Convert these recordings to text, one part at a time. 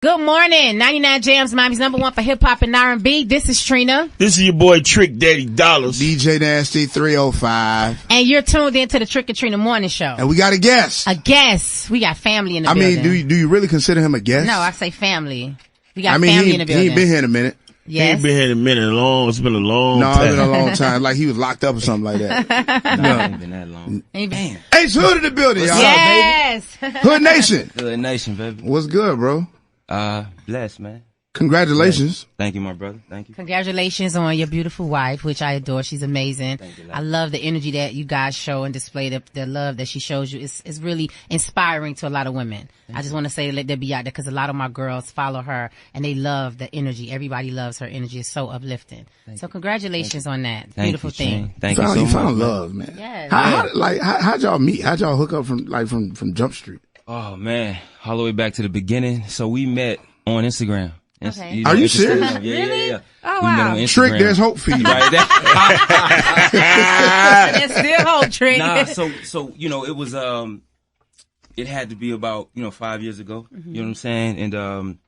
Good morning. 99 JAMZ, Miami's #1 for hip hop and R&B. This is Trina. This is your boy Trick Daddy Dollars. DJ Nasty 305. And you're tuned into the Trick and Trina Morning Show. And we got a guest. A guest. We got family in the building. I mean, do you really consider him a guest? No, I say family. We got family in the building. He ain't been here in a minute. Yes. He ain't been here in a minute. It's been a long time. No, it's been a long time. Like he was locked up or something like that. No, it ain't been that long. Amen. Hey, it's Hood in the building, y'all. Yes. Hood Nation. Good nation, baby. What's good, bro? Blessed, man. Congratulations. Thank you, my brother. Thank you. Congratulations on your beautiful wife, which I adore. She's amazing. Thank you, I love the energy that you guys show and display, the love that she shows you. It's really inspiring to a lot of women. I just want to say, let that be out there, because a lot of my girls follow her and they love the energy. Everybody loves her energy. It's so uplifting. So congratulations on that. Beautiful thing. Thank you so much. You found love, man. Yes. How'd y'all meet? How'd y'all hook up from Jump Street? Oh, man. All the way back to the beginning. So we met on Instagram. Okay. You know, Are you serious? Yeah. Oh, We met wow. on Instagram. Trick, there's hope for you. Right? There's still hope, Trick. Nah, so, you know, it was, it had to be about, 5 years ago. You know what I'm saying? And,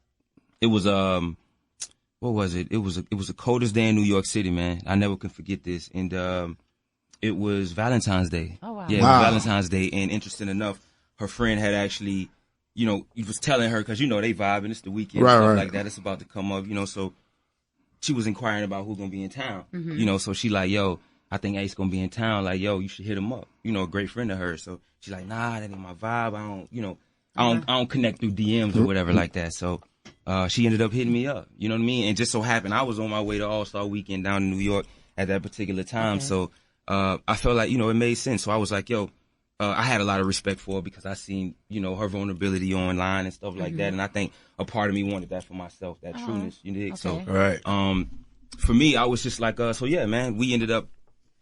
it was, what was it? It was the coldest day in New York City, man. I never can forget this. And, it was Valentine's Day. Oh, wow. Yeah, Wow. it was Valentine's Day. And interesting enough, her friend had actually, he was telling her, because, they vibing, it's the weekend, Right, stuff right. like that. It's about to come up, so she was inquiring about who's going to be in town. So she like, yo, I think Ace going to be in town. Like, yo, you should hit him up. A great friend of hers. So she's like, nah, that ain't my vibe. I don't connect through DMs or whatever like that. So she ended up hitting me up. You know what I mean? And just so happened, I was on my way to All-Star Weekend down in New York at that particular time. Okay. So I felt like, it made sense. So I was like, yo, I had a lot of respect for her because I seen, her vulnerability online and stuff like that. And I think a part of me wanted that for myself, that trueness, Okay. So, Right. for me, I was just like, so yeah, man, we ended up,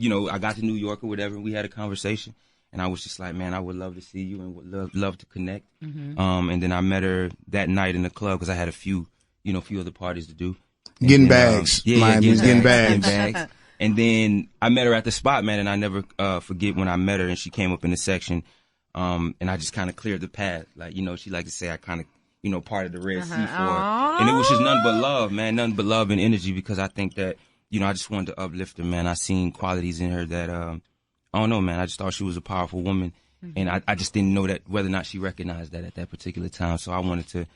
I got to New York or whatever, and we had a conversation. And I was just like, man, I would love to see you and would love to connect. And then I met her that night in the club because I had a few other parties to do. Getting bags. Getting bags. And then I met her at the spot, man, and I never forget when I met her and she came up in the section, and I just kind of cleared the path. Like, she like to say I kind of, parted the Red Sea for her. And it was just nothing but love, man, nothing but love and energy, because I think that, I just wanted to uplift her, man. I seen qualities in her that, I don't know, man, I just thought she was a powerful woman, and I just didn't know that whether or not she recognized that at that particular time. So I wanted to,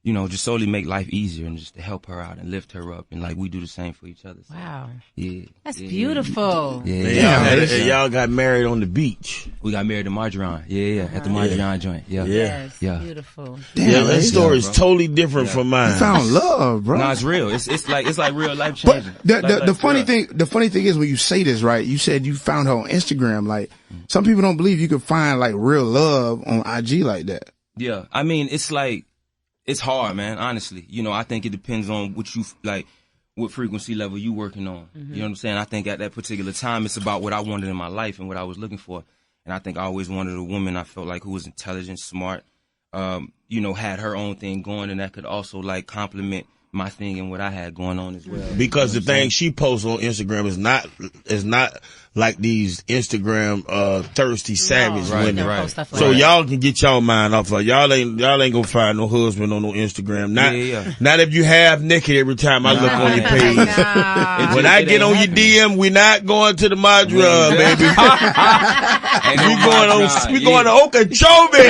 just solely make life easier and just to help her out and lift her up. And like, we do the same for each other. So, Wow. Yeah. That's beautiful. Yeah. And y'all got married on the beach. We got married to Marjorie. Yeah. At the Marjorie joint. Yeah. Yes, Yeah. Beautiful. Yeah, that story is totally different from mine. You found love, bro. No, it's real. It's like real life changing. But the funny thing is when you say this, right? You said you found her on Instagram. Like, some people don't believe you could find like real love on IG like that. Yeah. I mean, it's hard, man, honestly. I think it depends on what frequency level you working on. You know what I'm saying? I think at that particular time, it's about what I wanted in my life and what I was looking for. And I think I always wanted a woman I felt like who was intelligent, smart, had her own thing going, and that could also like complement my thing and what I had going on as well. Because the thing she posts on Instagram is not like these Instagram thirsty savage women. Right. So y'all can get y'all mind off of y'all ain't gonna find no husband on no Instagram. Not if you half naked every time I look on your page. When I get on your DM, we not going to the Madra, baby. we going to Okeechobee.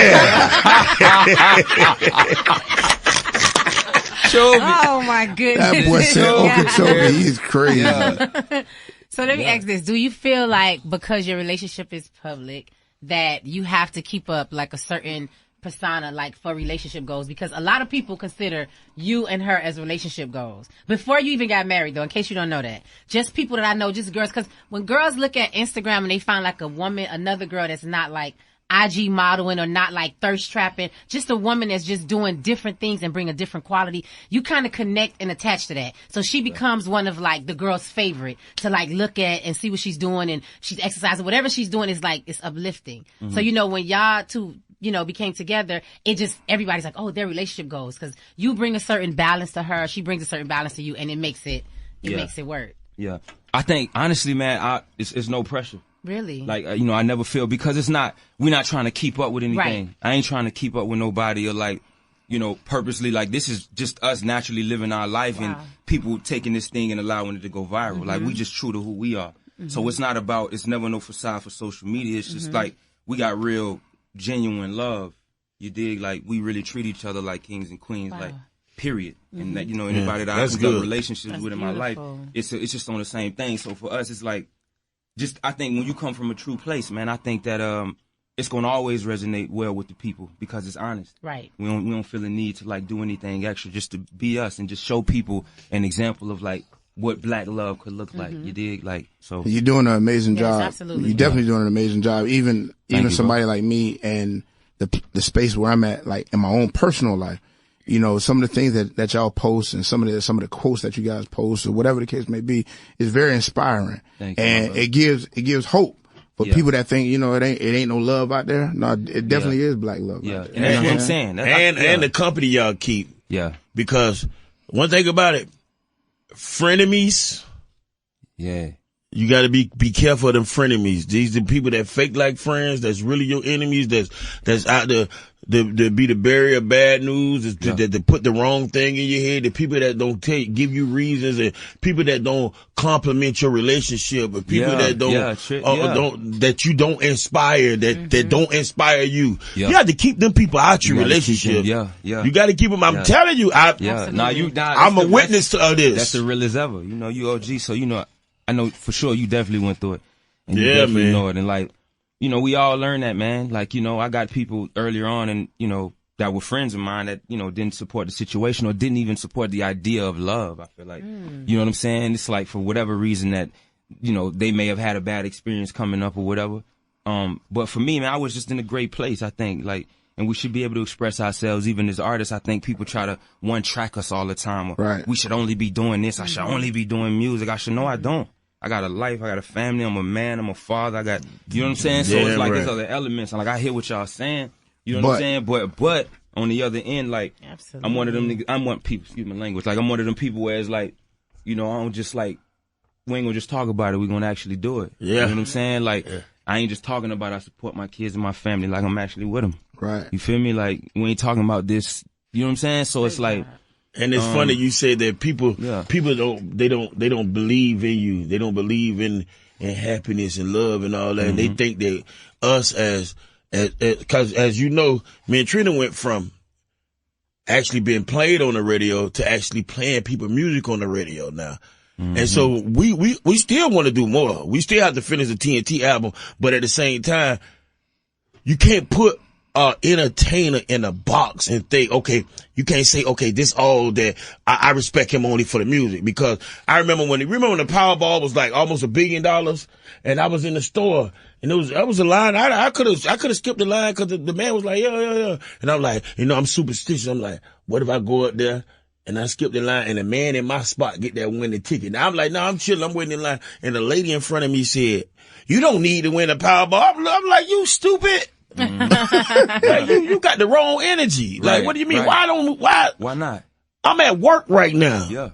Oh my goodness. That boy said Okeechobee. He's crazy. Yeah. So let me ask this. Do you feel like because your relationship is public that you have to keep up like a certain persona like for relationship goals? Because a lot of people consider you and her as relationship goals. Before you even got married though, in case you don't know that. Just people that I know, just girls. Because when girls look at Instagram and they find like a woman, another girl that's not like IG modeling or not like thirst trapping, just a woman that's just doing different things and bring a different quality, you kind of connect and attach to that. So she becomes one of like the girl's favorite to like look at and see what she's doing, and she's exercising. Whatever she's doing is like, it's uplifting. So, when y'all two, became together, it just, everybody's like, oh, their relationship goals. Cause you bring a certain balance to her, she brings a certain balance to you, and it makes it work. Yeah. I think honestly, man, it's no pressure. Really? Like, I never feel, because we're not trying to keep up with anything. Right. I ain't trying to keep up with nobody or like, you know, purposely, like, this is just us naturally living our life and people taking this thing and allowing it to go viral. Like, we just true to who we are. So it's not about, it's never no facade for social media. It's just like, we got real, genuine love. You dig? Like, we really treat each other like kings and queens, like, period. And that, you know, anybody that I built relationships with in my life, it's just on the same thing. So for us, it's like, just, I think when you come from a true place, man, I think that, it's going to always resonate well with the people because it's honest. Right. We don't feel the need to like do anything extra, just to be us and just show people an example of like what black love could look like. You dig? Like, so. You're doing an amazing job. Absolutely. You're definitely doing an amazing job. Even somebody like me and the space where I'm at, like in my own personal life, you know, some of the things that y'all post and some of the quotes that you guys post or whatever the case may be is very inspiring. And it gives hope. For people that think, you know, it ain't no love out there. No, it definitely is black love. Yeah. And that's what I'm saying. And the company y'all keep. Yeah. Because one thing about it, frenemies. Yeah. You gotta be careful of them frenemies. These the people that fake like friends, that's really your enemies, that's out there to be the bearer of bad news, that put the wrong thing in your head, the people that don't give you reasons, and people that don't compliment your relationship, and people that that you don't inspire, that don't inspire you. You have to keep them people out your relationship. You gotta keep them. I'm telling you, I'm a witness to this. That's the realest ever. You know, you OG, so you know, I know for sure you definitely went through it. And you definitely know it. And like, you know, we all learn that, man. Like, you know, I got people earlier on and, you know, that were friends of mine that, you know, didn't support the situation or didn't even support the idea of love. I feel like, you know what I'm saying? It's like for whatever reason that, you know, they may have had a bad experience coming up or whatever. But for me, man, I was just in a great place, I think, like, and we should be able to express ourselves even as artists. I think people try to one track us all the time. Or, we should only be doing this. I should only be doing music. I should know I don't. I got a life, I got a family, I'm a man, I'm a father, I got, you know what I'm saying? So it's like there's other elements. Like I hear what y'all saying, you know what I'm saying? But on the other end, like, I'm one of them niggas, I'm one people, excuse my language, like I'm one of them people where it's like, you know, I don't just like, we ain't gonna just talk about it, we gonna actually do it. You know what I'm saying? Like, I ain't just talking about I support my kids and my family, like I'm actually with them. Right. You feel me? Like, we ain't talking about this, you know what I'm saying? So it's like, and it's funny you said that people don't believe in you. They don't believe in happiness and love and all that. And they think that us cause as you know, me and Trina went from actually being played on the radio to actually playing people music on the radio now. And so we still want to do more. We still have to finish the TNT album, but at the same time, you can't put entertainer in a box and think, okay, you can't say, okay, this all that I respect him only for the music. Because I remember when the Powerball was like almost $1 billion and I was in the store and that was a line. I could have skipped the line because the man was like, yeah. And I'm like, you know, I'm superstitious. I'm like, what if I go up there and I skip the line and the man in my spot get that winning ticket? Now I'm like, no, I'm chilling. I'm waiting in line. And the lady in front of me said, you don't need to win a Powerball. I'm like, you stupid. Like, you got the wrong energy. Like, what do you mean? Why not? I'm at work right now. Yeah.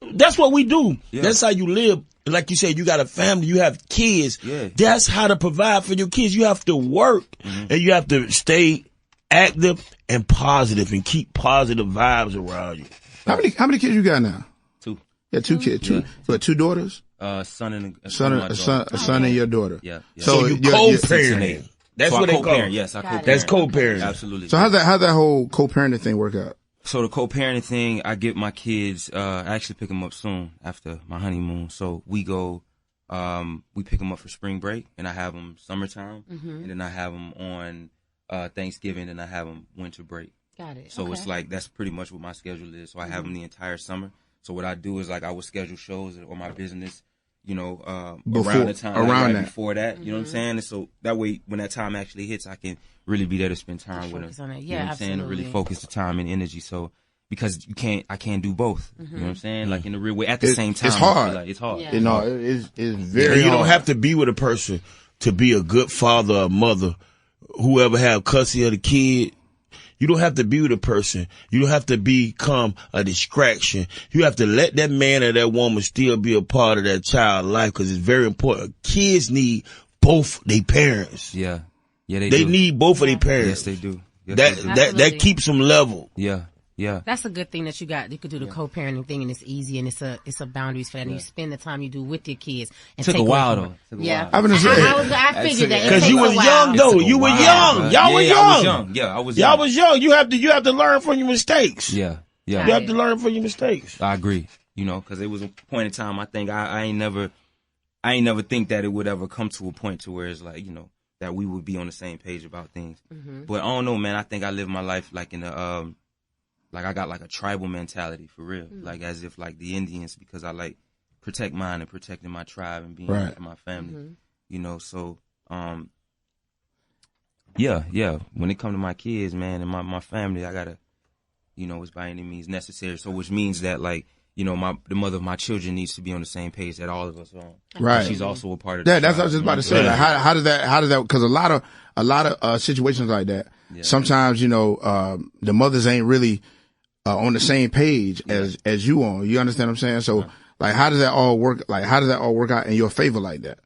That's what we do. Yeah. That's how you live. Like you said, you got a family, you have kids. Yeah. That's how to provide for your kids. You have to work and you have to stay active and positive and keep positive vibes around you. How many kids you got now? 2. Yeah, 2 kids. But 2 daughters? Son and a son and your daughter. Yeah. So you co-parenting. That's so what they call it. Yes, I co-parent. That's co-parenting. Absolutely. So how's that whole co-parenting thing work out? So the co-parenting thing, I get my kids, I actually pick them up soon after my honeymoon. So we go, we pick them up for spring break and I have them summertime and then I have them on Thanksgiving and I have them winter break. Got it. So it's like, that's pretty much what my schedule is. So I have them the entire summer. So what I do is like I would schedule shows on my business, you know, around the time, before that, you know what I'm saying? And so that way, when that time actually hits, I can really be there to spend time with them. Yeah, you know what I'm saying? To really focus the time and energy. So, because I can't do both. You know what I'm saying? Like in the real way, at the same time. It's hard. Like, it's hard. Yeah. You know, it's very hard. You don't have to be with a person to be a good father or mother, whoever have custody of the kid. You don't have to be with a person. You don't have to become a distraction. You have to let that man or that woman still be a part of that child's life because it's very important. Kids need both their parents. Yeah. Yeah, they need both of their parents. Yes, they do. That keeps them level. Yeah. Yeah. That's a good thing that you got. You could do the co-parenting thing, and it's easy, and it's a boundaries for that. And you spend the time you do with your kids. And took a while though. Yeah. I figured that. Because you was young though. You were young. Y'all were young. Yeah, I was young. Y'all was young. You have to learn from your mistakes. Yeah. Yeah. You have to learn from your mistakes. I agree. You know, because it was a point in time. I think I ain't never think that it would ever come to a point to where it's like, you know, that we would be on the same page about things. But I don't know, man. I think I live my life like in a like I got like a tribal mentality for real, like as if like the Indians, because I like protect mine and protecting my tribe and being with my family, you know. So yeah. When it comes to my kids, man, and my family, I gotta, you know, it's by any means necessary. So which means that like, you know, the mother of my children needs to be on the same page that all of us are on. Right. She's also a part of. Yeah, that's what I was just about to say. Like, how does that? Because a lot of situations like that. Yeah. Sometimes, you know, the mothers ain't really on the same page as you on. You understand what I'm saying? So, like, how does that all work? Like, how does that all work out in your favor like that?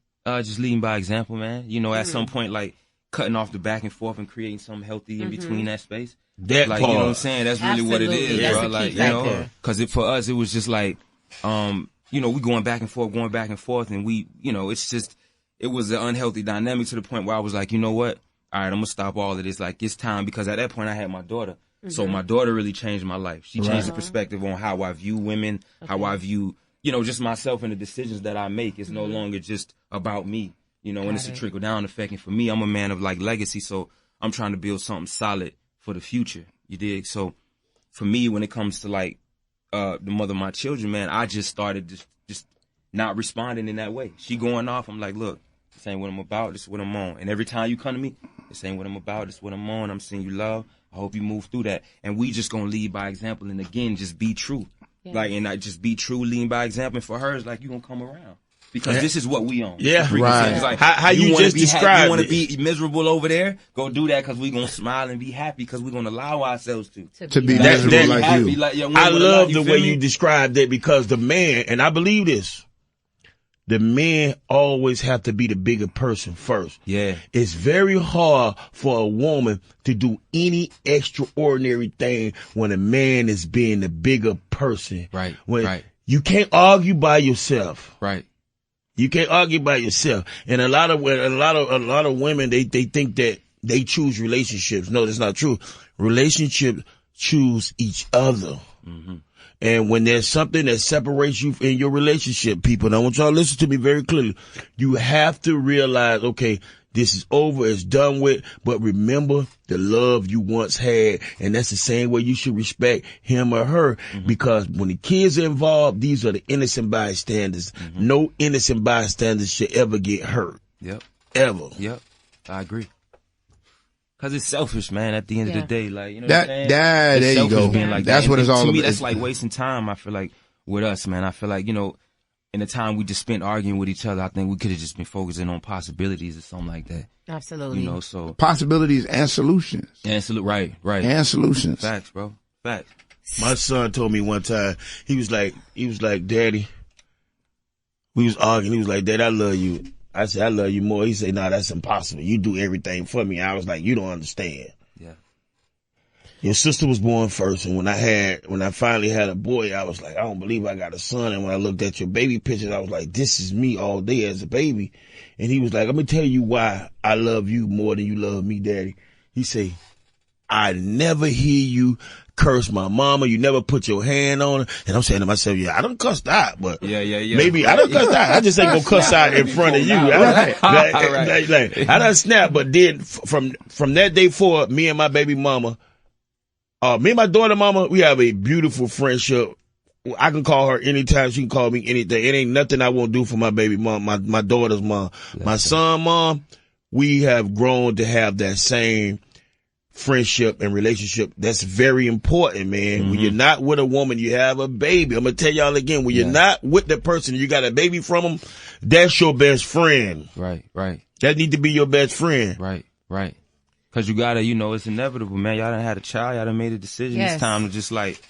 Just leading by example, man. You know, at some point, like cutting off the back and forth and creating something healthy in between that space. That like, part. You know what I'm saying? That's really what it is, that's bro. Like, you know, because for us, it was just like, you know, we going back and forth, and we, you know, it was an unhealthy dynamic to the point where I was like, you know what? All right, I'm gonna stop all of this. Like, it's time, because at that point I had my daughter. So my daughter really changed my life. She changed the perspective on how I view women, how I view, you know, just myself and the decisions that I make. It's no longer just about me, you know, and it's a trickle down effect. And for me, I'm a man of like legacy, so I'm trying to build something solid for the future. You dig? So for me, when it comes to like the mother of my children, man, I just started just not responding in that way. She going off, I'm like, look, this ain't what I'm about, this is what I'm on. And every time you come to me, this ain't what I'm about, this is what I'm on. I'm seeing you love. I hope you move through that. And we just gonna lead by example, and again, just be true. Yeah. Like, and I just be true, leading by example. And for her, it's like, you gonna come around. Because this is what we own. Yeah, right. It's like, how you just described it. You want to be miserable over there? Go do that, because we're going to smile and be happy, because we're going to allow ourselves to be miserable like happy, you. Like, yeah, I love the way you described it, because the man, and I believe this, the men always have to be the bigger person first. Yeah. It's very hard for a woman to do any extraordinary thing when a man is being the bigger person. Right. When you can't argue by yourself. Right. You can't argue by yourself. And a lot of women, they think that they choose relationships. No, that's not true. Relationships choose each other. And when there's something that separates you in your relationship, people, and I want y'all to listen to me very clearly, you have to realize, okay, this is over, it's done with, but remember the love you once had, and that's the same way you should respect him or her, because when the kids are involved, these are the innocent bystanders. No innocent bystanders should ever get hurt. Yep. Ever. Yep. I agree. Cause it's selfish, man. At the end of the day, like, you know what I'm saying? There you go. Being like that's that. what it's all about. To me, that's like wasting time. I feel like with us, man. I feel like, you know, in the time we just spent arguing with each other, I think we could have just been focusing on possibilities or something like that. Absolutely. You know, so possibilities and solutions. Right. And solutions. Facts, bro. Facts. My son told me one time, he was like, Daddy, we was arguing. He was like, Dad, I love you. I said, I love you more. He said, nah, that's impossible. You do everything for me. I was like, you don't understand. Yeah. Your sister was born first, and when I finally had a boy, I was like, I don't believe I got a son. And when I looked at your baby pictures, I was like, this is me all day as a baby. And he was like, let me tell you why I love you more than you love me, Daddy. He said, I never hear you curse my mama. You never put your hand on her. And I'm saying to myself, yeah, I done cussed out, but maybe I done cussed out. I just ain't gonna cuss out in front of you. Like, I done snapped, but then from that day forward, me and my baby mama, me and my daughter mama, we have a beautiful friendship. I can call her anytime. She can call me anything. It ain't nothing I won't do for my baby mom, my daughter's mom. My son mom, we have grown to have that same friendship and relationship. That's very important, man. When you're not with a woman, you have a baby. I'm gonna tell y'all again, when you're not with the person, you got a baby from them, that's your best friend. Right. That need to be your best friend. Right. Cause you gotta, you know, it's inevitable, man. Y'all done had a child, y'all done made a decision. It's time to just like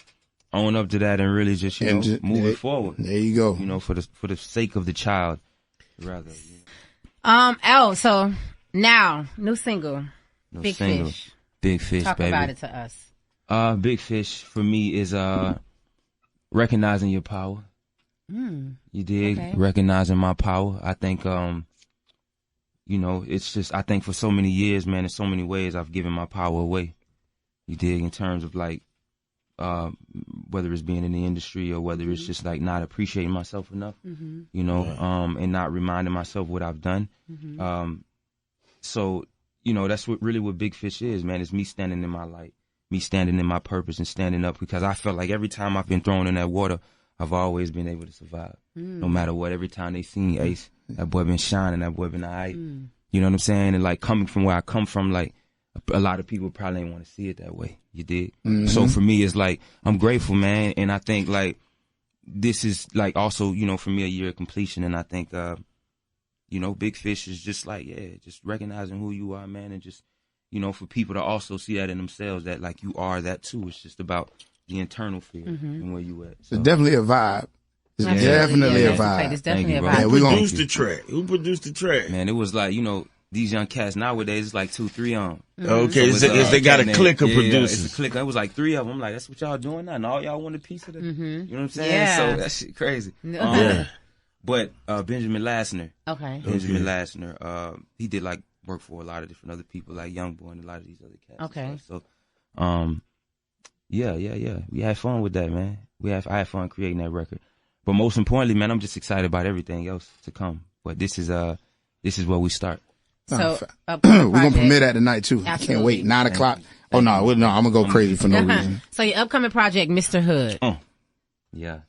own up to that and really just, you know, move it forward. There you go. You know, for the sake of the child, rather. You know. So now, new single, Big Fish. Big Fish, Talk baby. about it to us. Big Fish for me is recognizing your power. You dig? Okay. Recognizing my power. I think, you know, it's just, I think for so many years, man, in so many ways, I've given my power away. You dig? In terms of like, whether it's being in the industry or whether it's just like not appreciating myself enough, you know, and not reminding myself what I've done. So, you know, that's what Big Fish is, man. It's me standing in my light, me standing in my purpose and standing up, because I felt like every time I've been thrown in that water, I've always been able to survive, no matter what. Every time they seen Ace, that boy been shining, that boy been all right. You know what I'm saying? And like coming from where I come from, like a lot of people probably ain't want to see it that way. You did. So for me, it's like, I'm grateful, man. And I think like this is like also, you know, for me, a year of completion. And I think, you know, Big Fish is just like, just recognizing who you are, man. And just, you know, for people to also see that in themselves, that like you are that too. It's just about the internal feel and where you at. So. It's definitely a vibe. It's definitely a vibe. It's definitely a bro. vibe. Who produced the track? Who produced the track? Man, it was like, you know, these young cats nowadays, it's like 2-3 on. Okay, so they got a clique of producers. It's a clique. It was like 3 of them. I'm like, that's what y'all doing now? And all y'all want a piece of it? You know what I'm saying? Yeah. So that shit crazy. But Benjamin Lassner. Okay. Benjamin Lassner, he did like work for a lot of different other people, like Youngboy and a lot of these other cats. Okay. So, yeah. We had fun with that, man. I had fun creating that record. But most importantly, man, I'm just excited about everything else to come. But this is where we start. So we're gonna premiere that tonight too. Absolutely. I can't wait. 9 o'clock. Oh no, I'm gonna go crazy for no reason. So your upcoming project, Mr. Hood. Yeah.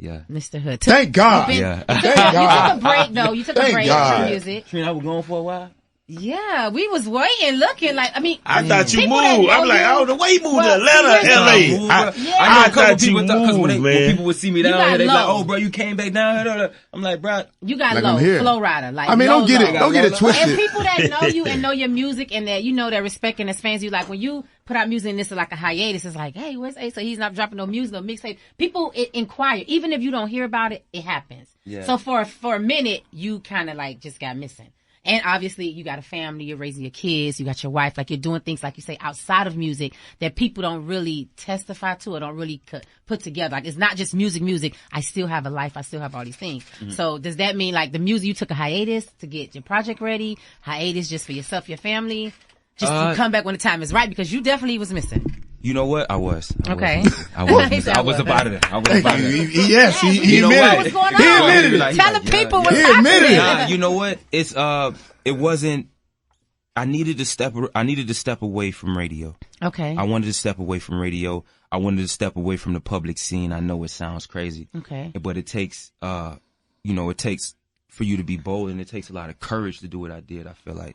Mr. Hood. Thank God. You Thank took God. a break though. You took a Thank break God. from music. Trina, I was going for a while. Yeah, we was waiting, looking like, I mean. I thought you people that moved. know I'm like, you- oh, the way you moved to Well, Atlanta, see, LA. I know I a couple thought you people because moved, when people would see me down got here, they be like, low. "Oh, bro, you came back down here." I'm like, "Bro, You got Like low, I'm here. flow rider. Like, I mean, low, don't get low. it. Don't get it And twisted. people that know you and know your music and that you know that respect and as fans, you like when you put out music and this is like a hiatus. It's like, hey, where's Ace? So he's not dropping no music, no mixtape. People inquire, even if you don't hear about it, it happens. Yeah. So for a minute, you kind of like just got missing. And obviously, you got a family, you're raising your kids, you got your wife, like you're doing things, like you say, outside of music that people don't really testify to or don't really put together. Like, it's not just music. I still have a life. I still have all these things. So does that mean like the music, you took a hiatus to get your project ready? Hiatus just for yourself, your family? Just to come back when the time is right? Because you definitely was missing. you know what? I was. Okay. I was about it. Yes, he You know admitted what? it. What's going on? He admitted it. Like, Telling people what's He admitted it. happening. You know what? It wasn't. I needed to step away from radio. Okay. I wanted to step away from radio. I wanted to step away from the public scene. I know it sounds crazy. Okay. But it takes, it takes for you to be bold, and it takes a lot of courage to do what I did. I feel like,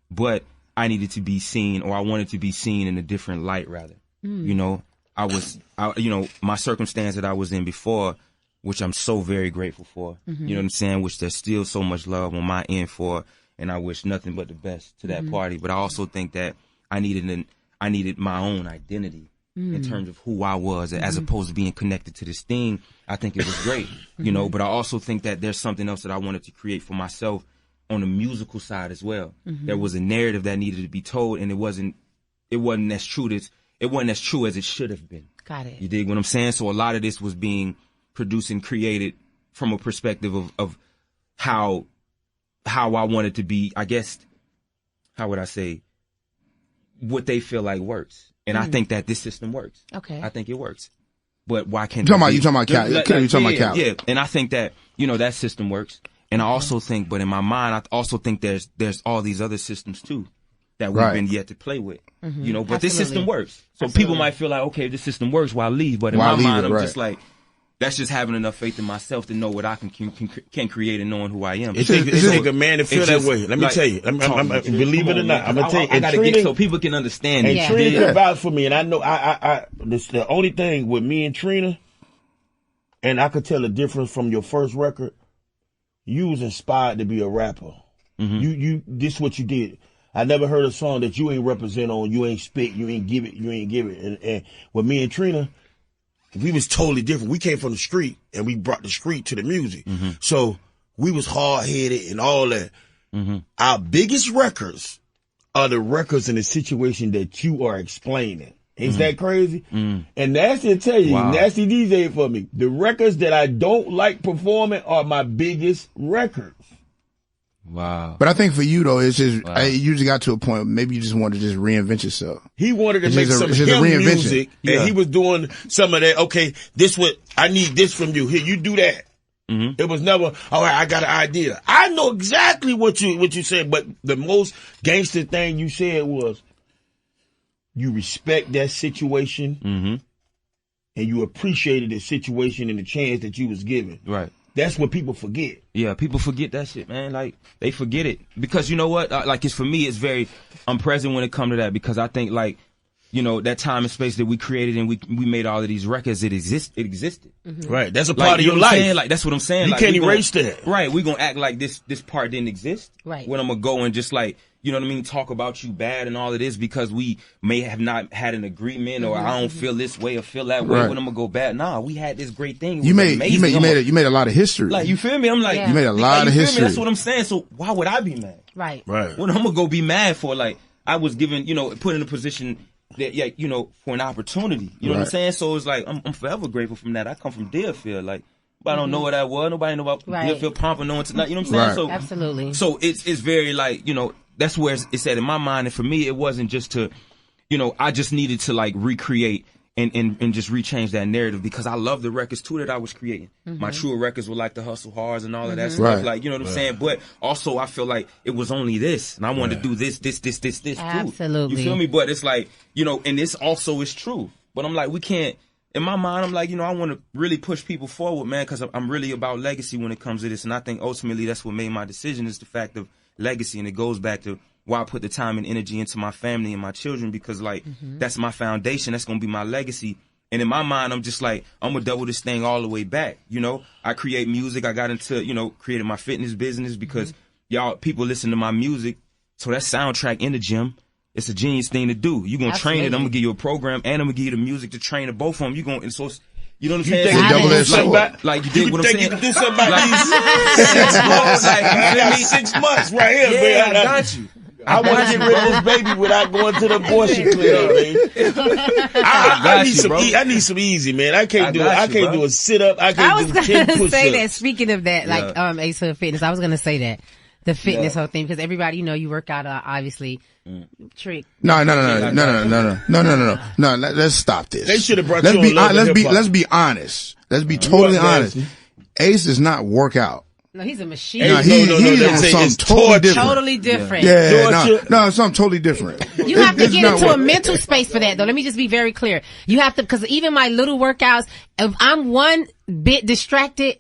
but I needed to be seen, or I wanted to be seen in a different light, rather. My circumstance that I was in before, which I'm so very grateful for, you know what I'm saying? Which there's still so much love on my end for, and I wish nothing but the best to that party. But I also think that I needed my own identity in terms of who I was, as opposed to being connected to this thing. I think it was great, but I also think that there's something else that I wanted to create for myself on the musical side as well. There was a narrative that needed to be told, and it wasn't as true as it should have been. Got it. You dig what I'm saying? So a lot of this was being produced and created from a perspective of how I wanted to be, I guess, how would I say, what they feel like works. And I think that this system works. Okay. I think it works. But why can't You talking about Khaled? You talking about Khaled? Yeah, and I think that, that system works. And I also think, but in my mind, I also think there's all these other systems too that we've been yet to play with. But this system works. So people might feel like, okay, this system works, why leave? But in my mind, I'm just like, that's just having enough faith in myself to know what I can create and knowing who I am. It take a man to feel that way. Let me tell you. Believe it or not, I'm gonna tell you. I gotta get so people can understand. And Trina can vouch for me, and I know this the only thing with me and Trina, and I could tell the difference from your first record. You was inspired to be a rapper. This what you did. I never heard a song that you ain't represent on. You ain't spit. You ain't give it. And with me and Trina, we was totally different. We came from the street, and we brought the street to the music. So we was hard-headed and all that. Our biggest records are the records in the situation that you are explaining. Is that crazy? And Nasty will tell you, Nasty DJ for me. The records that I don't like performing are my biggest records. Wow. But I think for you though, it's just, I usually got to a point, maybe you just wanted to just reinvent yourself. He wanted to make some him music, and he was doing some of that. Okay, I need this from you. Here, you do that. It was never, all right, I got an idea. I know exactly what you said, but the most gangster thing you said was, you respect that situation, and you appreciated the situation and the chance that you was given. Right. That's what people forget. Yeah, people forget that shit, man. Like, they forget it. Because you know what? Like, for me, it's very, I'm present when it comes to that, because I think, like, you know, that time and space that we created and we made all of these records, it existed. Right. That's a part of your life. Like, that's what I'm saying. You like, can't erase that. Right. We're going to act like this part didn't exist. Right. When I'm going to go and just like, you know what I mean, talk about you bad and all of this because we may have not had an agreement or I don't feel this way or feel that way when I'm going to go bad. Nah, we had this great thing. You made a lot of history. Like, you feel me? I'm like, you made a lot of history. That's what I'm saying. So why would I be mad? Right. Right. What I'm going to go be mad for? Like, I was given, you know, put in a position that, yeah, you know, for an opportunity. You know what I'm saying? So it's like, I'm forever grateful from that. I come from Deerfield. Like, but I don't know what that was. Nobody know about Deerfield Pomp or no one tonight. You know what I'm saying? Right. So, absolutely. So it's very like, you know, that's where it's at in my mind. And for me, it wasn't just to, you know, I just needed to like recreate and just rechange that narrative because I love the records too that I was creating. My truer records were like the Hustle Hards and all of that stuff. Like, you know what I'm saying? But also I feel like it was only this and I wanted to do this too. Absolutely. You feel me? But it's like, you know, and this also is true. But I'm like, we can't, in my mind, I'm like, you know, I want to really push people forward, man, because I'm really about legacy when it comes to this. And I think ultimately that's what made my decision is the fact of legacy. And it goes back to why I put the time and energy into my family and my children, because like that's my foundation. That's going to be my legacy. And in my mind, I'm just like, I'm going to double this thing all the way back. You know, I create music. I got into, you know, created my fitness business because people listen to my music. So that soundtrack in the gym, it's a genius thing to do. You're going to train it. I'm going to give you a program and I'm going to give you the music to train the both of them. You're going, and so you know what I'm saying? Like you dig what I'm saying? You can do something about these 6 months. I got 6 months right here, man. I got you. I want to get rid of this baby without going to the abortion clinic, man. I need some easy, man. I can't do a sit up. I was going to say that. Speaking of that, like Ace Hood Fitness, I was going to say that the fitness whole thing because everybody, you know, you work out obviously. Trick. No. Let's stop this. They should have brought you on. Let's be honest. Let's be totally honest. Ace does not work out. No, he's a machine. No, he's something totally different. Yeah, no, something totally different. You have to get into a mental space for that, though. Let me just be very clear. You have to, because even my little workouts, if I'm one bit distracted,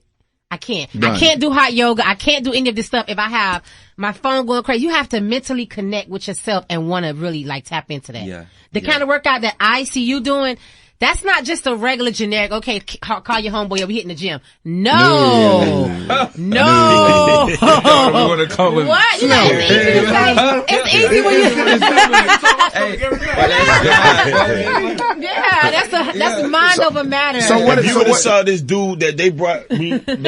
I can't. I can't do hot yoga. I can't do any of this stuff if I have my phone going crazy. You have to mentally connect with yourself and want to really like tap into that. Yeah. The kind of workout that I see you doing, that's not just a regular generic, okay, call your homeboy, you'll be hitting the gym. No. No. What? You know, it's easy when you... Yeah, that's mind over matter. So what if you would have saw this dude that they brought me, but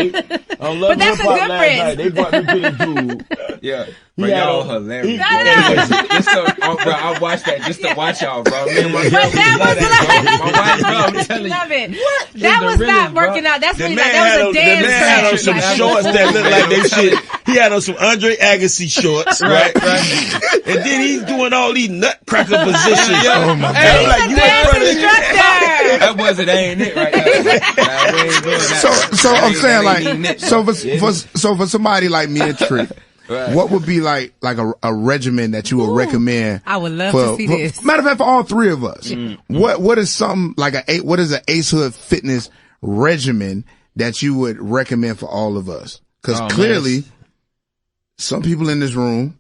that's a difference. They brought me to this dude. Yeah. Bro, y'all hilarious. I watched that just to watch y'all, bro. Me and my girl, my wife, bro, I'm telling you. Love it. What? That was not working out. That's really that was a dance. The man had on some shorts that look like they shit. He had on some Andre Agassi shorts, right? And then he's doing all these nutcracker positions. Oh my God. He's like, you instructor. That ain't it right now. So I'm saying like, so for somebody like me and Trick, what would be like a regimen that you would recommend? I would love to see this. Matter of fact, for all three of us, what is something like what is an Ace Hood Fitness regimen that you would recommend for all of us? Because clearly, some people in this room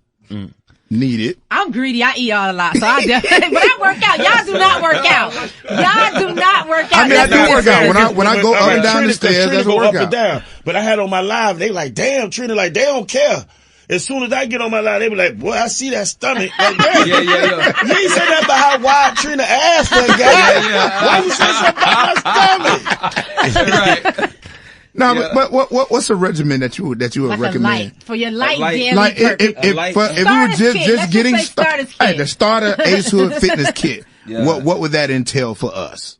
need it. I'm greedy. I eat all a lot, so I definitely. But I work out. Y'all do not work out. Y'all do not work out. I mean, I do work out when I go up and down the stairs. That's a workout. Up and down. But I had on my live. They like, damn, Trina, like they don't care. As soon as I get on my line, they be like, boy, I see that stomach. Like, yeah. You ain't say that about how wide Trina ass was, guy. Why you say something about my stomach? No, but what's a regimen that you would like recommend for your light daily like if we were just getting started? Hey, the starter Ace Hood fitness kit. Yeah. What would that entail for us?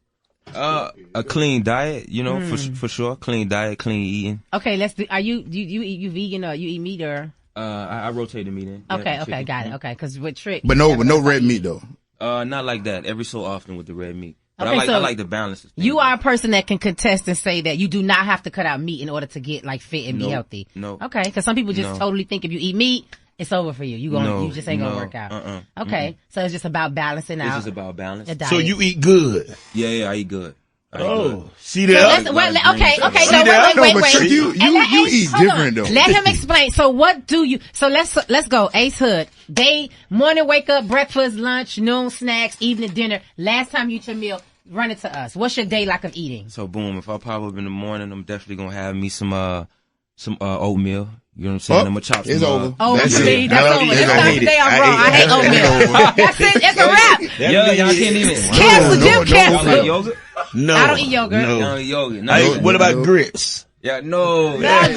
A clean diet, you know, for sure. Clean diet, clean eating. Okay, let's do. Are you vegan or you eat meat or? I rotate the meat in. Okay, got it. Okay, because with Trick. But no red meat though. Not like that. Every so often with the red meat. But okay, I like the balance. You are a person that can contest and say that you do not have to cut out meat in order to get like fit and be healthy. No. Okay, because some people just totally think if you eat meat, it's over for you. You just ain't gonna work out. Okay, so it's just about balancing out. It's just about balance. So you eat good? Yeah, I eat good. See that? So wait. You eat different though. Let him explain. So what do you? So let's go. Ace Hood. Day, morning, wake up, breakfast, lunch, noon, snacks, evening, dinner. Last time you eat your meal, run it to us. What's your day like of eating? So boom, if I pop up in the morning, I'm definitely gonna have me some oatmeal. You know what I'm saying? I'm gonna chop some. It's over. Oh, that's over. This time today I'm wrong. I hate oatmeal. That's it. It's a wrap. Yeah, y'all can't even. Cancel, Jim, cancel. Y'all like yogurt? No. I don't eat yogurt. No. Y'all don't eat yogurt. No. Hey, what about grits? Yeah, no. Yeah.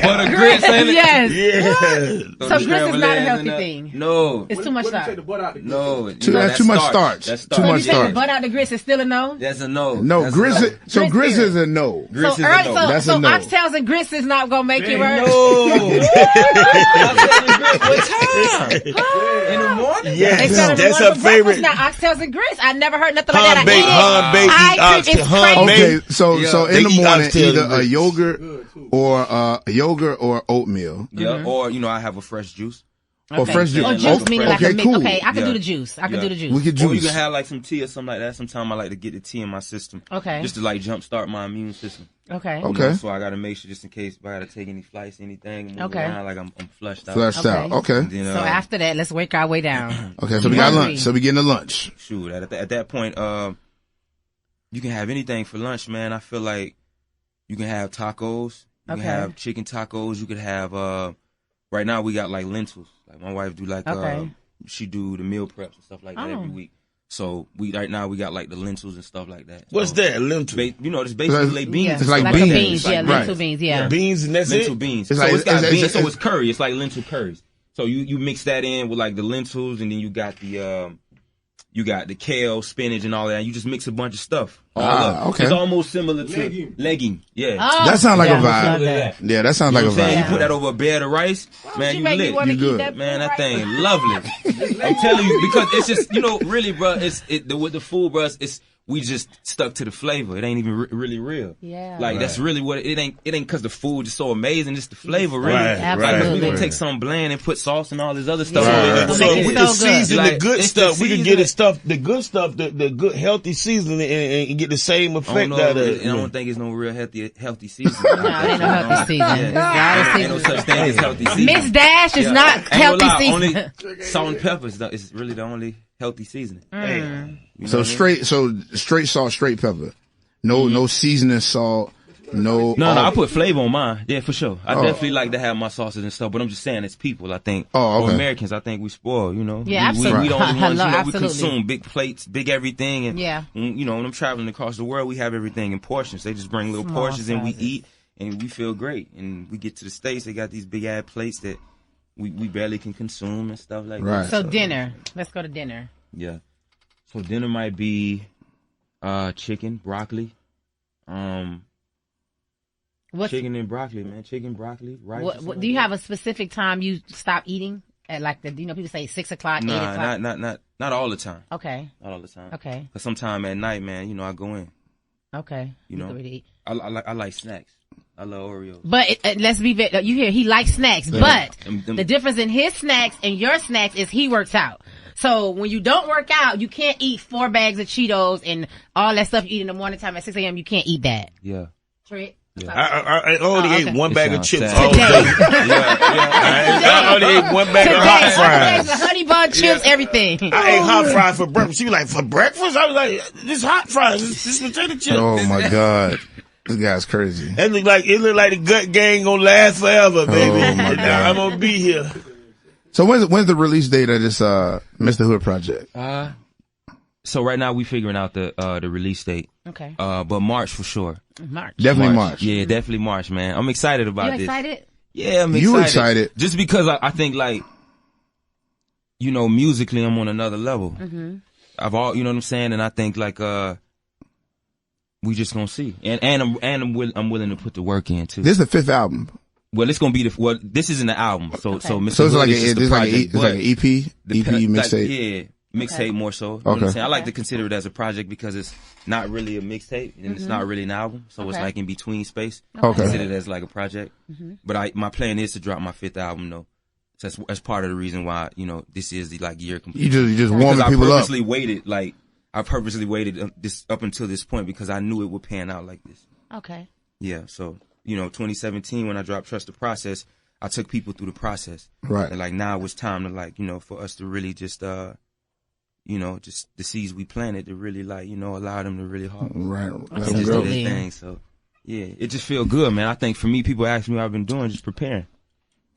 Butter grits, ain't it? Yes. Yeah. So grits is not a healthy thing. No. It's too much starch. No. That's too much starch. That's too much So starch. the butt out the grits is still a no? That's a no. No, grits is a no. Grits is a no. So oxtails and grits is not gonna make it work? No. What time? In the morning? Yes, that's her favorite. Not oxtails and grits. I never heard nothing like that. Okay, so in the morning, either a yogurt or oatmeal. Yeah, or I have a fresh juice. Okay. Or fresh juice. Oh, juice meaning like a mix. Cool. Okay, I can do the juice. I can do the juice. We can juice. Or you can have like some tea or something like that. Sometimes I like to get the tea in my system. Okay. Just to like jumpstart my immune system. Okay. So I gotta make sure just in case if I gotta take any flights, anything, move around, like I'm flushed out. Flushed out. Okay. Then, so after that, let's work our way down. Okay, so we got lunch. So we getting to lunch. Shoot, at that point, you can have anything for lunch, man. I feel like you can have tacos. You can have chicken tacos. You could have right now we got like lentils. Like my wife do like she do the meal preps and stuff like that every week. So right now we got like the lentils and stuff like that. What's that? Lentil? It's basically like beans. Yeah. It's like beans. Yeah, lentil beans. Yeah. Beans and that's lentil it? beans. It's so like, it's got beans. So it's curry. It's like lentil curries. So you mix that in with like the lentils, and then you got the kale, spinach, and all that. And you just mix a bunch of stuff. Okay. It's almost similar to legging. Yeah. That sounds like a vibe. Yeah, that sounds like a vibe. You put that over a bed of rice, man, you lit. You good. That thing lovely. I'm telling you, because it's just, really, bro, with the food, bro, we just stuck to the flavor. It ain't even really real. Yeah. Like, that's really what it ain't because the food is so amazing. It's the flavor, really. Absolutely. Like, we gonna take something bland and put sauce and all this other stuff. So we can season the good stuff. We can get the good stuff, the good healthy seasoning, and get the same effect out of it. I don't think it's no real healthy seasoning. No, it ain't no healthy seasoning. Ain't no such thing as healthy seasoning. Miss Dash is not healthy seasoning. Only salt and pepper is really the only healthy seasoning. So straight salt, straight pepper. No seasoning salt. No, I put flavor on mine. Yeah, for sure. I definitely like to have my sauces and stuff, but I'm just saying as people, I think, or Americans, I think we spoil, Yeah, absolutely. We the only ones, absolutely. we consume big plates, big everything, and, when I'm traveling across the world, we have everything in portions. They just bring little portions and we eat, and we feel great. And we get to the States, they got these big ass plates that we barely can consume and stuff like that. So dinner. Let's go to dinner. Yeah. So dinner might be chicken, broccoli, chicken and broccoli, man. Chicken, broccoli, rice. Do you have a specific time you stop eating? At like people say 6 o'clock, 8 o'clock? Not all the time. Okay. Not all the time. Okay. Cause sometime at night, man, I go in. Okay. I like snacks. I love Oreos. But let's be you hear he likes snacks, but the difference in his snacks and your snacks is he works out. So when you don't work out, you can't eat 4 bags of Cheetos and all that stuff you eat in the morning time at 6 a.m. You can't eat that. Yeah. Trick. Yeah. I only ate 1 bag of chips all day. I only ate 1 bag of hot fries. Honey bun chips, everything. I ate hot fries for breakfast. She was like, for breakfast? I was like, this hot fries, this potato chips. Oh my God. This guy's crazy. It look like the gut gang gonna last forever, baby. Oh my God. I'm gonna be here. So when's the release date of this Mr. Hood project? So right now we figuring out the release date. Okay. But March for sure. March. Definitely March. Yeah, definitely March, man. I'm excited about this. You excited? Yeah, I'm excited. You excited? Just because I think like, you know, musically I'm on another level. Mm-hmm. You know what I'm saying? And I think like, we just gonna see. And I'm willing to put the work in too. This is the 5th album. Well, it's gonna be this isn't the album. So Okay. Mr. So it's Hood like is just the project, it's like an EP mixtape. Yeah. Mixtape more so. You know what I'm saying? I like to consider it as a project because it's not really a mixtape and it's not really an album. So it's like in between space. Okay. Consider it as like a project. But my plan is to drop my 5th album though. So that's part of the reason why, you know, this is the like year complete. You just warming people up. I purposely waited this up until this point because I knew it would pan out like this. Okay. Yeah. So, you know, 2017 when I dropped Trust the Process, I took people through the process. Right. And like now it's time to like, you know, for us to really just you know, just the seeds we planted to really like, you know, allow them to really harvest. Right. Let them do their thing. So yeah, it just feel good, man. I think for me, people ask me what I've been doing, just preparing.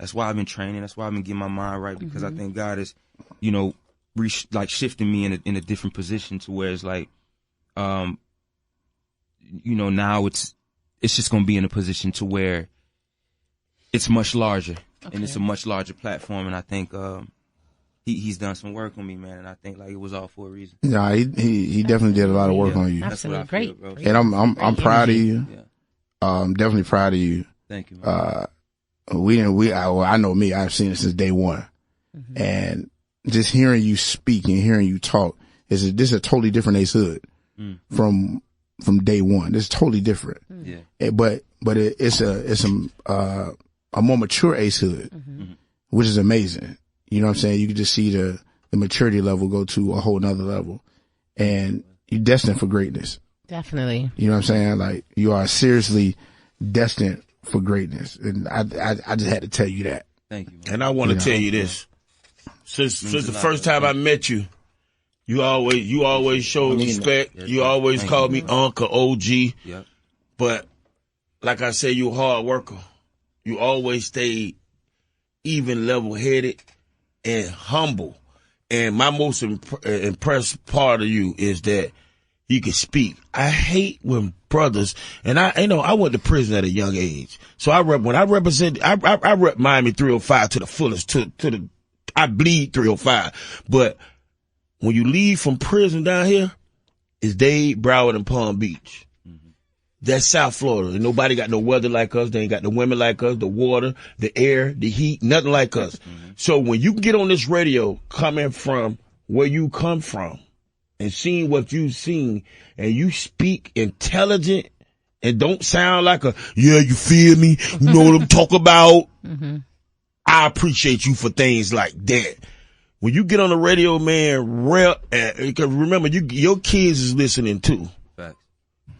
That's why I've been training. That's why I've been getting my mind right because I think God is, you know, like shifting me in a different position to where it's like, you know, now it's just gonna be in a position to where it's much larger and it's a much larger platform. And I think he's done some work on me, man. And I think like it was all for a reason. Yeah, he definitely did a lot of work on you. Absolutely. Great. Feel, And I'm proud of you. Yeah. Definitely proud of you. Thank you, man. I know me, I've seen it since day one. And just hearing you speak and hearing you talk this is a totally different Ace Hood from day one. It's totally different. Yeah. But it's a more mature Ace Hood, which is amazing. You know what I'm saying? You can just see the maturity level go to a whole nother level, and you're destined for greatness. Definitely. You know what I'm saying? Like you are seriously destined for greatness, and I just had to tell you that. Thank you, man. And I want to tell you this: since the first time I met you, you always showed respect. You always called me Uncle OG. Yep. But like I said, you a hard worker. You always stayed even level-headed and humble. And my most impressed part of you is that you can speak. I hate when brothers, and I went to prison at a young age. So I rep Miami 305 to the fullest, I bleed 305. But when you leave from prison down here, it's Dade, Broward, and Palm Beach. That's South Florida. And nobody got no weather like us. They ain't got the women like us, the water, the air, the heat, nothing like us. So when you get on this radio coming from where you come from and seeing what you've seen and you speak intelligent and don't sound like you feel me? You know what I'm talking about? I appreciate you for things like that. When you get on the radio, man, because remember, your kids is listening too.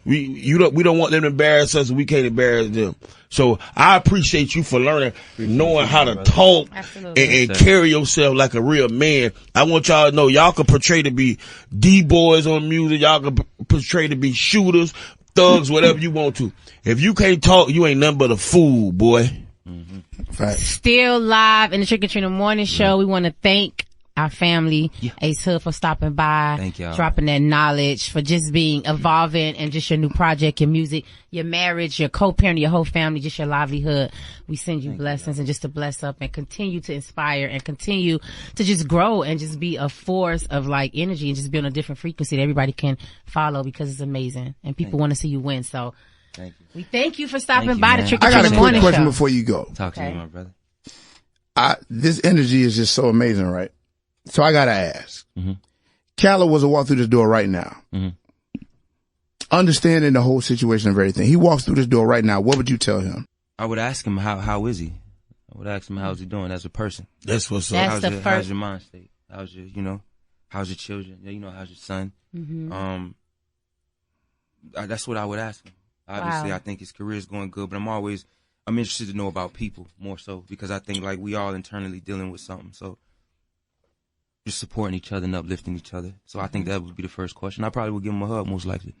We don't want them to embarrass us, and we can't embarrass them. So I appreciate you for knowing how to talk and carry yourself like a real man. I want y'all to know y'all can portray to be D-boys on music. Y'all can portray to be shooters, thugs, whatever you want to. If you can't talk, you ain't nothing but a fool, boy. Still live in the Trina Morning Show. We want to thank our family, Ace Hood, for stopping by, thank y'all, dropping that knowledge, for just being evolving and just your new project, your music, your marriage, your co-parent, your whole family, just your livelihood. We send you blessings and just to bless up and continue to inspire and continue to just grow and just be a force of like energy and just be on a different frequency that everybody can follow because it's amazing and people want to see you win. So thank you. We thank you for stopping by the Trina I got a Morning quick question Show. before you go. Talk to me, my brother. This energy is just so amazing, right? So I gotta ask. Khaled was to walk through this door right now. Understanding the whole situation of everything. He walks through this door right now. What would you tell him? I would ask him how is he? I would ask him how's he doing as a person. That's what's up. How's your mind state? How's your how's your children? How's your son? That's what I would ask him. Obviously, I think his career is going good, but I'm interested to know about people more so because I think like we all internally dealing with something. So just supporting each other and uplifting each other. So I think that would be the first question. I probably would give him a hug most likely.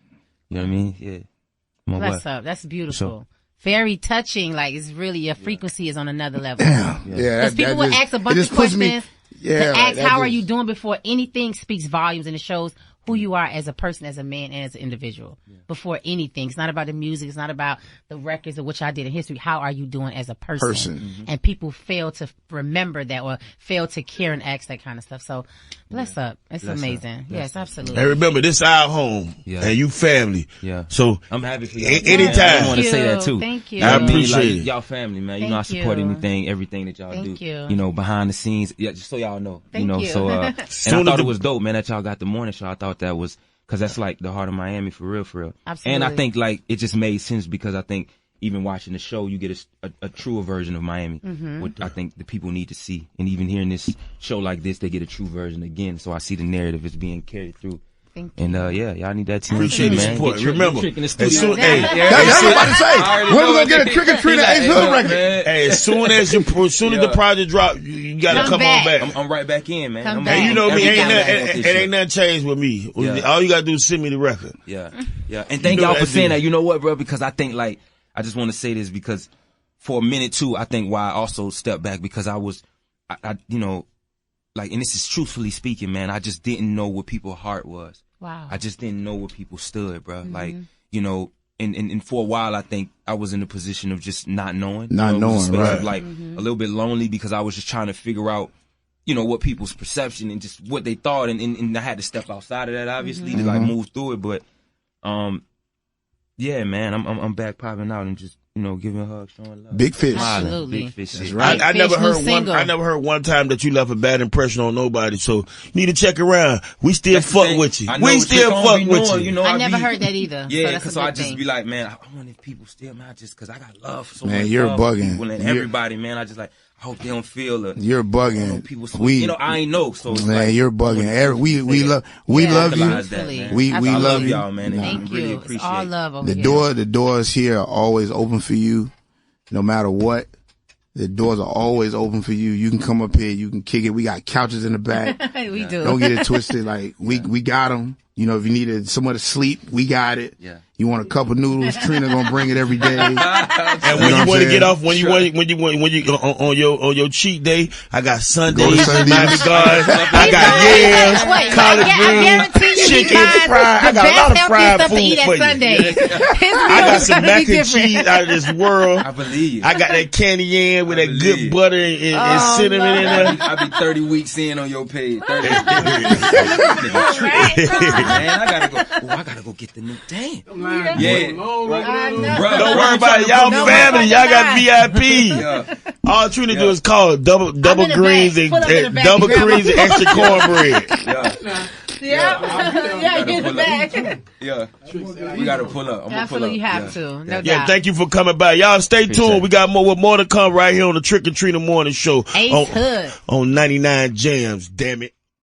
You know what I mean? Yeah. Bless up. That's beautiful. Sure. Very touching. Like it's really your frequency is on another level. Because people would ask a bunch of questions. To ask how are you doing before anything speaks volumes and it shows who you are as a person, as a man, and as an individual before anything. It's not about the music. It's not about the records of what y'all did in history. How are you doing as a person? And people fail to remember that or fail to care and ask that kind of stuff. So bless up. It's amazing. Yes, absolutely. And remember, this is our home and you family. Yeah. So I'm happy for you. Anytime. I want to say that too. Thank you. I appreciate it. Y'all family, man. You know, I support everything that y'all do. You know, behind the scenes. Yeah, just so y'all know. Thank you. So, and I thought it was dope, man, that y'all got the morning show. I thought that was, cause that's like the heart of Miami for real. Absolutely. And I think like it just made sense because I think even watching the show, you get a truer version of Miami, which I think the people need to see. And even hearing this show like this, they get a true version again. So I see the narrative is being carried through. Thank you. And y'all need that team. Appreciate the man. support. Remember, that's what I'm about to say. When we gonna get a Trick or Trina Ace Hood record? Hey, as soon as the project drop, you gotta come on back. I'm right back in, man. And you know me, ain't nothing changed with me. All you gotta do is send me the record. Yeah. And thank y'all for saying that. You know what, bro? Because I think like I just want to say this because for a minute too, I think why I also stepped back because I you know. Like, and this is truthfully speaking, man, I just didn't know what people's heart was. Wow. I just didn't know where people stood, bro. Like, you know, and for a while, I think I was in a position of just not knowing. Right. Of, like, a little bit lonely because I was just trying to figure out, you know, what people's perception and just what they thought. And I had to step outside of that, obviously, to, like, move through it. But, yeah, man, I'm back popping out and just, you know, giving a hug, showing love. Big fish. Absolutely. Big fish. That's right. I never heard one time that you left a bad impression on nobody. So you need to check around. We still fuck with you. We still fuck with you. I never heard that either. Yeah, because I just be like, man, I wonder if people still, man, just because I got love for so man, much you're love bugging. People and everybody, man. I just like, I hope they don't feel it. You're bugging. People, you know, I ain't know. So it's man, like, you're bugging. We love you. That, we love y'all, man. Thank really you. appreciate It's all love over here. The doors here are always open for you. No matter what, the doors are always open for you. You can come up here. You can kick it. We got couches in the back. We do. Don't get it twisted. Like we got them. You know, if you needed somewhere to sleep, we got it. Yeah. You want a cup of noodles? Trina gonna bring it every day. And when you want to get off, when you on your cheat day, I got Sundays, Miami Gardens, I got collard greens, chicken, fried. I got a lot of fried food for you. I got some mac and cheese out of this world. I believe you. I got that candy yam with that good butter and cinnamon in there. I be 30 weeks in on your page. 30 weeks. Man, I gotta go get the new damn. Yeah. Don't worry about it. Y'all family. Y'all got VIP. Yeah. All Trina do is call it double greens and extra cornbread. Yeah, get the bag. Yeah. We gotta pull up. I'm gonna pull up. You have to. No Yeah, doubt. thank you for coming by. Y'all stay tuned. We got more to come right here on the Trick or Trina Morning Show Ace Hood on 99 JAMZ. Damn it.